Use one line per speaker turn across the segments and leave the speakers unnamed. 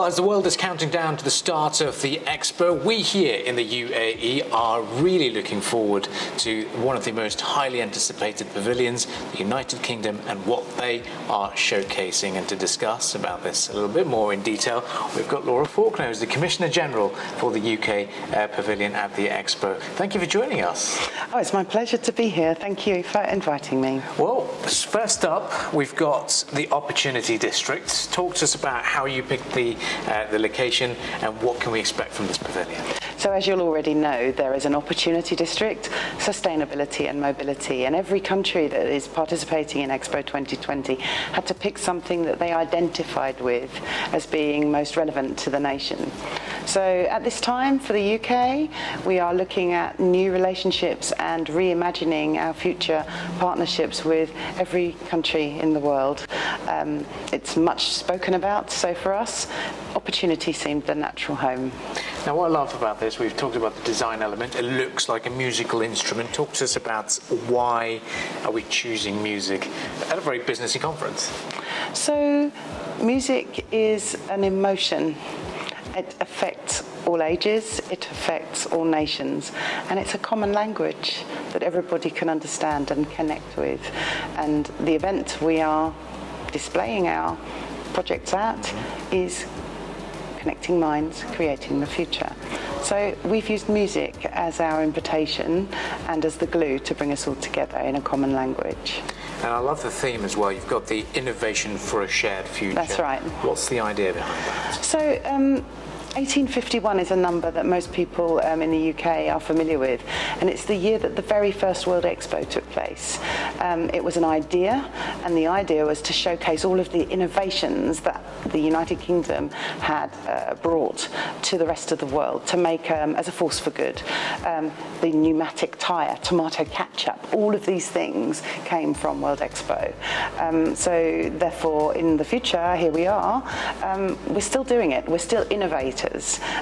Well, as the world is counting down to the start of the Expo, we here in the UAE are really looking forward to one of the most highly anticipated pavilions, the United Kingdom, and what they are showcasing. And to discuss about this a little bit more in detail, we've got Laura Faulkner, who's the Commissioner General for the UK Pavilion at the Expo. Thank you for joining us.
Oh, it's my pleasure to be here. Thank you for inviting me.
Well, first up, we've got the Opportunity District. Talk to us about how you picked the location and what can we expect from this pavilion.
So as you'll already know, there is an Opportunity District, Sustainability and Mobility, and every country that is participating in Expo 2020 had to pick something that they identified with as being most relevant to the nation. So at this time for the UK, we are looking at new relationships and reimagining our future partnerships with every country in the world. It's much spoken about, so for us, opportunity seemed the natural home.
Now, what I love about this, we've talked about the design element. It looks like a musical instrument. Talk to us about why are we choosing music at a very businessy conference?
So, music is an emotion. It affects all ages, it affects all nations, and it's a common language that everybody can understand and connect with. And the event we are displaying our projects at is connecting minds, creating the future. So we've used music as our invitation and as the glue to bring us all together in a common language.
And I love the theme as well. You've got the innovation for a shared future.
That's right.
What's the idea behind that?
So 1851 is a number that most people in the UK are familiar with, and it's the year that the very first World Expo took place. It was an idea, and the idea was to showcase all of the innovations that the United Kingdom had brought to the rest of the world to make as a force for good. The pneumatic tyre, tomato ketchup, all of these things came from World Expo. So therefore, in the future, here we are, we're still doing it, we're still innovating.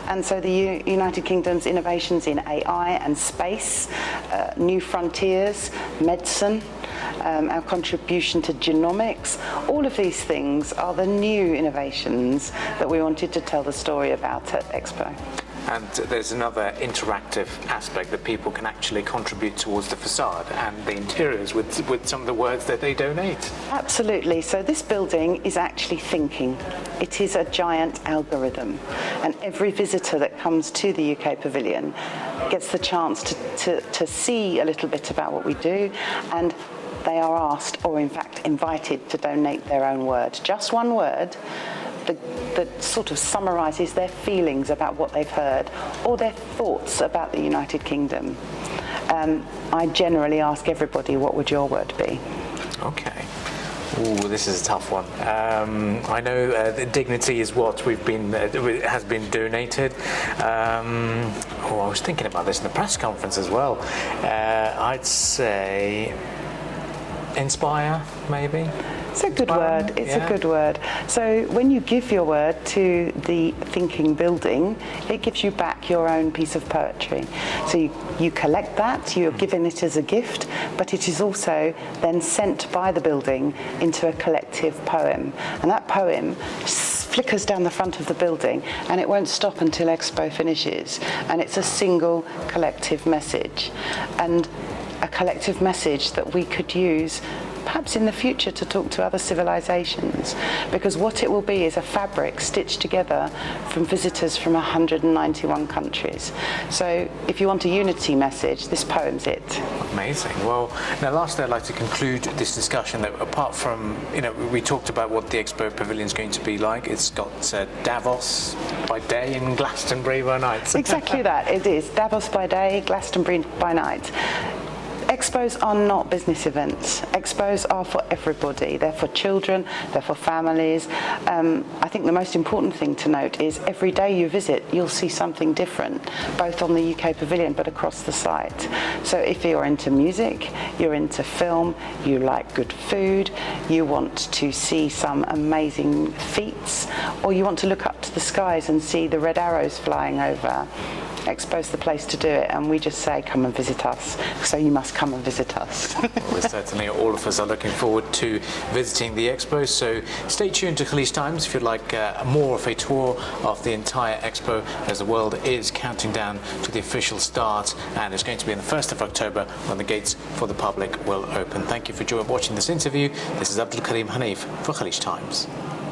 And so the United Kingdom's innovations in AI and space, new frontiers, medicine, our contribution to genomics, all of these things are the new innovations that we wanted to tell the story about at Expo.
And there's another interactive aspect that people can actually contribute towards the facade and the interiors with some of the words that they donate.
Absolutely. So this building is actually thinking. It is a giant algorithm. And every visitor that comes to the UK Pavilion gets the chance to see a little bit about what we do, and they are asked, or in fact invited, to donate their own word. Just one word that sort of summarises their feelings about what they've heard or their thoughts about the United Kingdom. I generally ask everybody, what would your word be? Okay.
Ooh, this is a tough one. I know that dignity is what has been donated. I was thinking about this in the press conference as well. I'd say inspire, maybe.
It's a good word. It's a good word. So when you give your word to the thinking building, it gives you back your own piece of poetry. So you collect that, you're given it as a gift, but it is also then sent by the building into a collective poem. And that poem flickers down the front of the building, and it won't stop until Expo finishes. And it's a single collective message. And a collective message that we could use perhaps in the future to talk to other civilizations, because what it will be is a fabric stitched together from visitors from 191 countries. So if you want a unity message, this poem's it.
Amazing. Well, now lastly, I'd like to conclude this discussion that apart from, we talked about what the Expo Pavilion is going to be like. It's got Davos by day and Glastonbury by night.
Exactly that. It is Davos by day, Glastonbury by night. Expos are not business events. Expos are for everybody. They're for children, they're for families. I think the most important thing to note is every day you visit, you'll see something different, both on the UK Pavilion but across the site. So if you're into music, you're into film, you like good food, you want to see some amazing feats, or you want to look up to the skies and see the red arrows flying over, Expo's the place to do it, and we just say, come and visit us. So you must come and visit us.
Well, certainly all of us are looking forward to visiting the Expo, so stay tuned to Khaleej Times if you'd like more of a tour of the entire Expo, as the world is counting down to the official start, and it's going to be on the 1st of October when the gates for the public will open. Thank you for watching this interview. This is Abdul Karim Hanif for Khaleej Times.